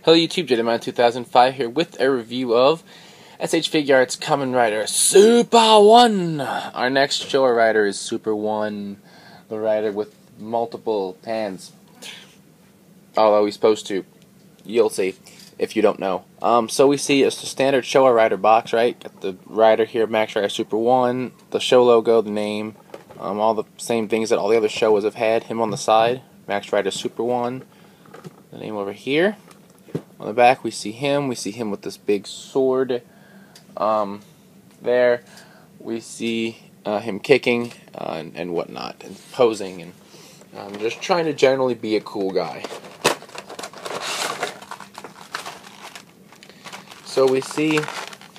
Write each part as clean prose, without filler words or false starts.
Hello YouTube, JDman2005 here with a review of S.H.Figuarts Kamen Rider Super-1. Our next Showa Rider is Super-1, the rider with multiple hands. Although he's supposed to. You'll see if you don't know. So we see it's the standard Showa Rider box, right? Got the rider here, Max Rider Super-1, the show logo, the name, all the same things that all the other Showas have had. Him on the side, Max Rider Super-1, the name over here. On the back we see him with this big sword. There we see him kicking and whatnot, and posing, and just trying to generally be a cool guy. So we see,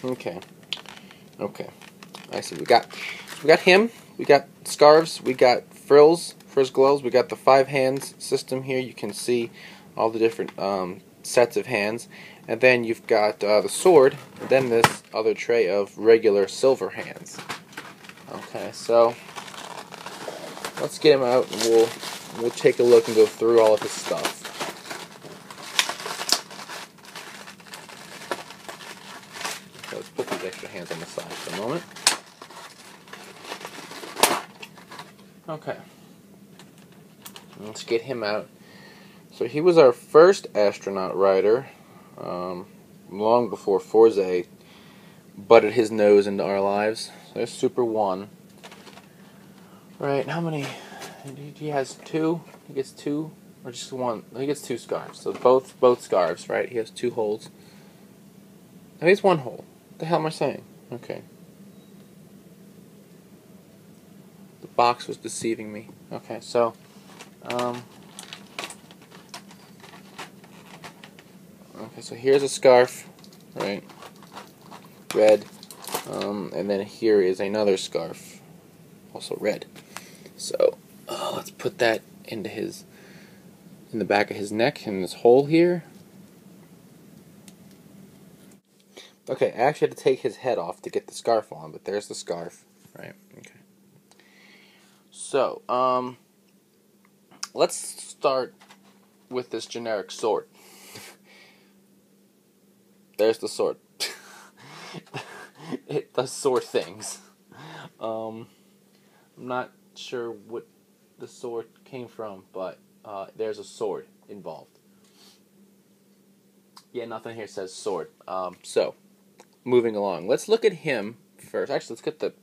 okay, I see, we got him, we got scarves, we got frills for his gloves, we got the 5 hands system here. You can see all the different sets of hands, and then you've got the sword, and then this other tray of regular silver hands. Okay, so let's get him out, and we'll take a look and go through all of his stuff. So let's put these extra hands on the side for a moment. Okay, let's get him out. So he was our first astronaut rider, long before Forze butted his nose into our lives. So there's Super-1. Right, how many? He has 2. He gets 2, or just 1? He gets 2 scarves. So both scarves, right? He has 2 holes. No, he has 1 hole. What the hell am I saying? Okay. The box was deceiving me. Okay, so okay, so here's a scarf, right? Red. And then here is another scarf, also red. So let's put that in the back of his neck, in this hole here. Okay, I actually had to take his head off to get the scarf on, but there's the scarf, right? Okay. So let's start with this generic sword. There's the sword. It does sword things. I'm not sure what the sword came from, but there's a sword involved. Yeah, nothing here says sword. So, moving along. Let's look at him first. Actually, let's get the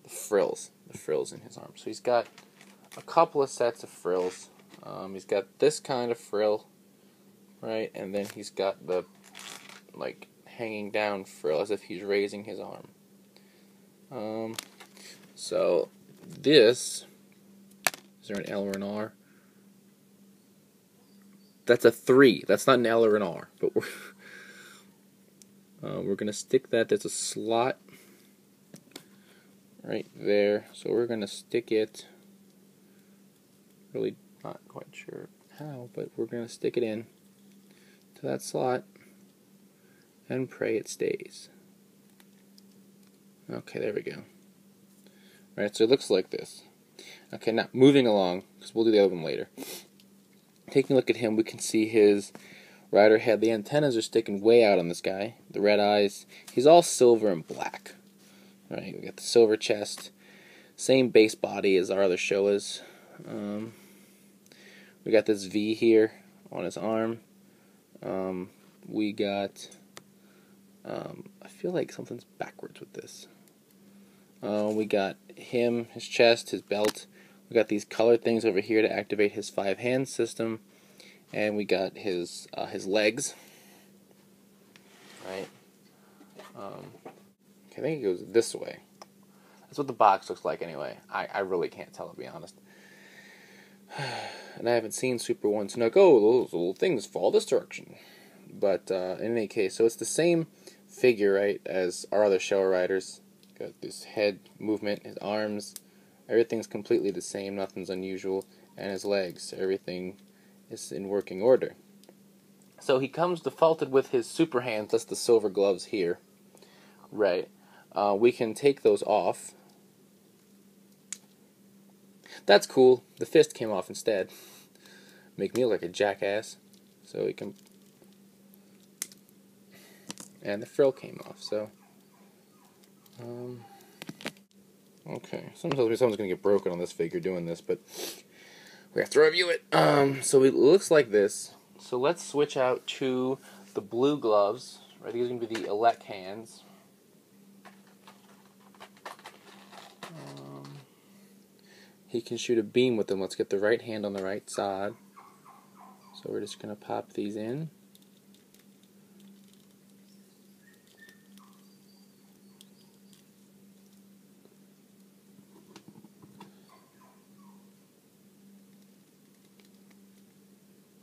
frills. The frills in his arms. So he's got a couple of sets of frills. He's got this kind of frill, right? And then he's got the, like, hanging down frill as if he's raising his arm. So this, is there an L or an R? That's a 3. That's not an L or an R, but we're gonna stick that. There's a slot right there, so we're gonna stick it. Really not quite sure how, but we're gonna stick it in to that slot and pray it stays. Okay, there we go. Alright, so it looks like this. Okay, now moving along, because we'll do the other one later. Taking a look at him, we can see his rider head. The antennas are sticking way out on this guy. The red eyes. He's all silver and black. Right, we got the silver chest. Same base body as our other Showas. We got this V here on his arm. We got... I feel like something's backwards with this. We got him, his chest, his belt. We got these color things over here to activate his 5 hand system, and we got his legs. Right. Okay, I think it goes this way. That's what the box looks like anyway. I really can't tell, to be honest. And I haven't seen Super-1, so like, oh, those little things fall this direction. But in any case, so it's the same figure, right, as our other Showa Riders. Got this head movement, his arms, everything's completely the same, nothing's unusual, and his legs, everything is in working order. So he comes defaulted with his super hands, that's the silver gloves here, right. We can take those off. That's cool, the fist came off instead. Make me look like a jackass. So we can and the frill came off. So, okay. Sometimes someone's gonna get broken on this figure doing this, but we have to review it. So it looks like this. So let's switch out to the blue gloves. Right, these are gonna be the Elek hands. He can shoot a beam with them. Let's get the right hand on the right side. So we're just going to pop these in.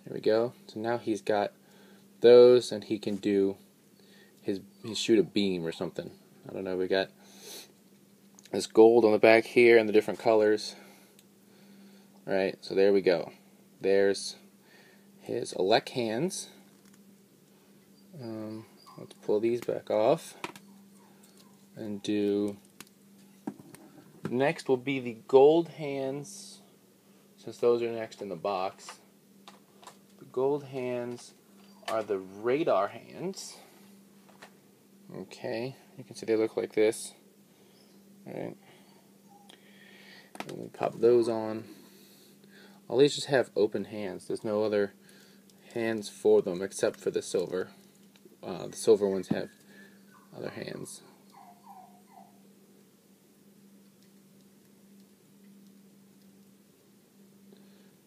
There we go. So now he's got those, and he can do his shoot a beam or something. I don't know. We got this gold on the back here and the different colors. Alright, so there we go. There's his Elek hands. Let's pull these back off and do. Next will be the gold hands, since those are next in the box. The gold hands are the radar hands. Okay, you can see they look like this. Alright, and we pop those on. All these just have open hands. There's no other hands for them except for the silver. The silver ones have other hands.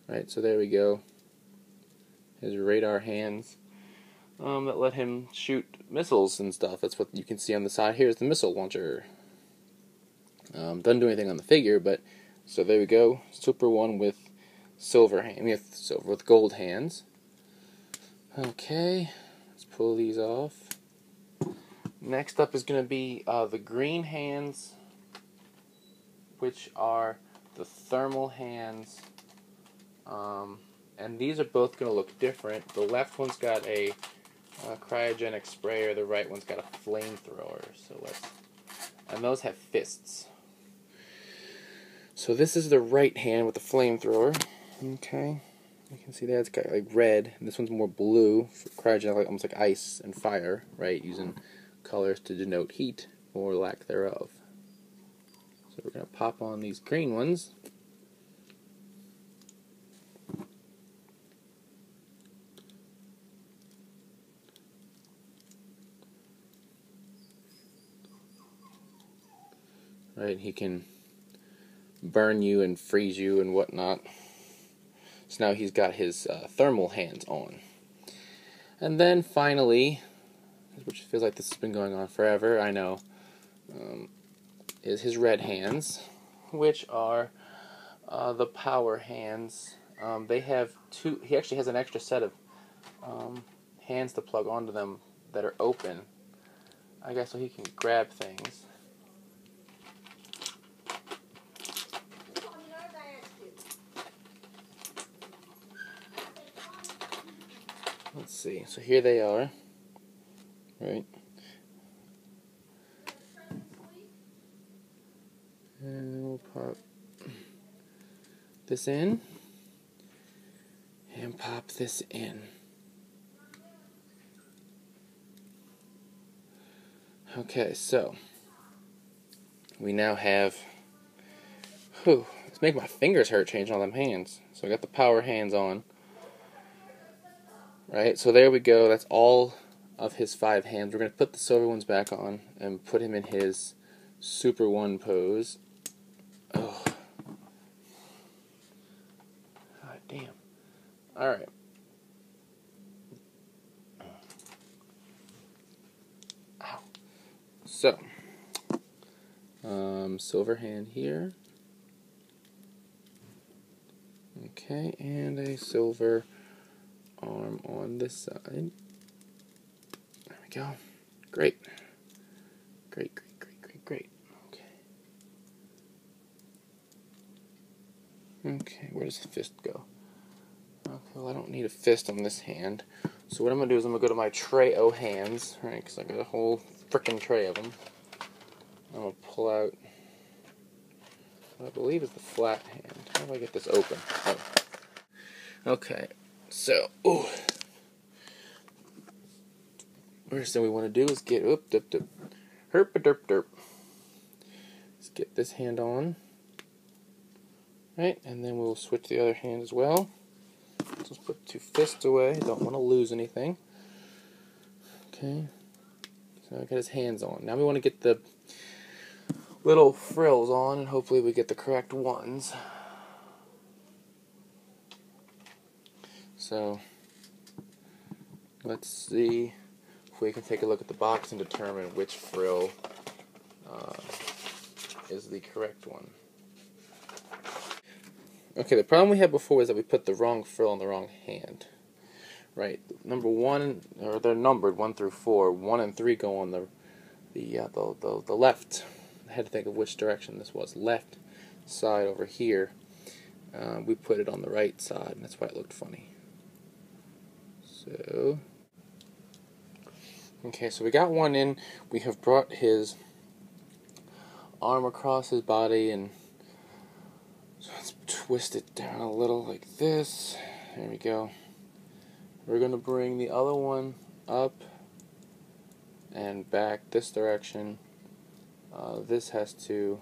Right, so there we go. His radar hands that let him shoot missiles and stuff. That's what you can see on the side. Here's the missile launcher. Doesn't do anything on the figure, but so there we go. Super-1 with with gold hands. Okay, let's pull these off. Next up is going to be the green hands, which are the thermal hands. And these are both going to look different. The left one's got a cryogenic sprayer. The right one's got a flamethrower. And those have fists. So this is the right hand with the flamethrower. Okay, you can see that it's got like red, and this one's more blue for cryogenic, almost like ice and fire, right? Using colors to denote heat or lack thereof. So we're gonna pop on these green ones. Right, he can burn you and freeze you and whatnot. So now he's got his thermal hands on. And then finally, which feels like this has been going on forever, I know, is his red hands, which are the power hands. They have two. He actually has an extra set of hands to plug onto them that are open, I guess, so he can grab things. Let's see. So here they are, right? And we'll pop this in and pop this in. Okay, so we now have. It's making my fingers hurt changing all them hands. So I got the power hands on. Right, so there we go. That's all of his 5 hands. We're going to put the silver ones back on and put him in his Super-1 pose. Oh. God damn. Alright. Ow. So, silver hand here. Okay, and a silver arm on this side. There we go. Great. Great. Okay. Okay, where does the fist go? Okay, well, I don't need a fist on this hand. So what I'm going to do is I'm going to go to my tray o' hands, right, because I got a whole frickin' tray of them. I'm going to pull out what I believe is the flat hand. How do I get this open? Oh. Okay. So, First thing we want to do is get herp-a-derp-derp. Let's get this hand on. Right, and then we'll switch the other hand as well. Let's put 2 fists away. Don't want to lose anything. Okay. So I got his hands on. Now we want to get the little frills on, and hopefully we get the correct ones. So let's see if we can take a look at the box and determine which frill is the correct one. Okay, the problem we had before was that we put the wrong frill on the wrong hand. Right, number 1, or they're numbered 1 through 4. 1 and 3 go on the left. I had to think of which direction this was. Left side over here. We put it on the right side, and that's why it looked funny. So, okay, so we got one in. We have brought his arm across his body, and so let's twist it down a little like this. There we go. We're going to bring the other one up and back this direction. This has to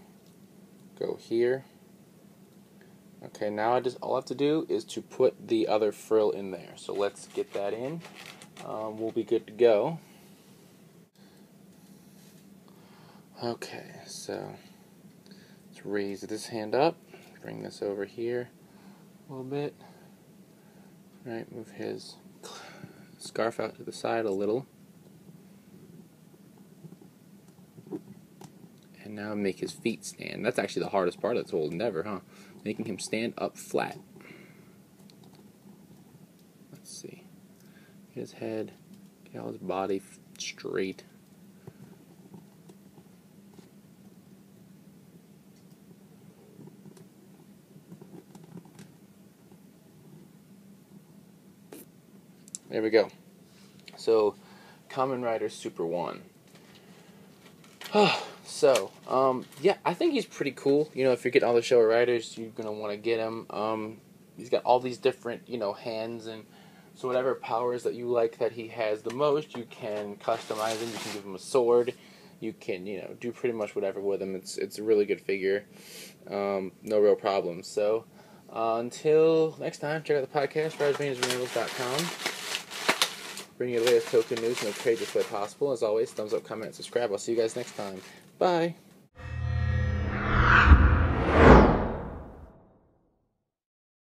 go here. Okay, now all I have to do is to put the other frill in there. So let's get that in. We'll be good to go. Okay, so let's raise this hand up. Bring this over here a little bit. Right, move his scarf out to the side a little. And now make his feet stand. That's actually the hardest part of this whole endeavor, huh? Making him stand up flat. Let's see. Get his head, get all his body straight. There we go. So, Kamen Rider Super-1. So, yeah, I think he's pretty cool. You know, if you're getting all the Showa Riders, you're going to want to get him. He's got all these different, hands, and so whatever powers that you like that he has the most, you can customize him. You can give him a sword. You can, do pretty much whatever with him. It's a really good figure. No real problems. So, until next time, check out the podcast, RidersManiasRenewables.com. Bring you the latest token news in the craziest way possible. As always, thumbs up, comment, and subscribe. I'll see you guys next time. Bye.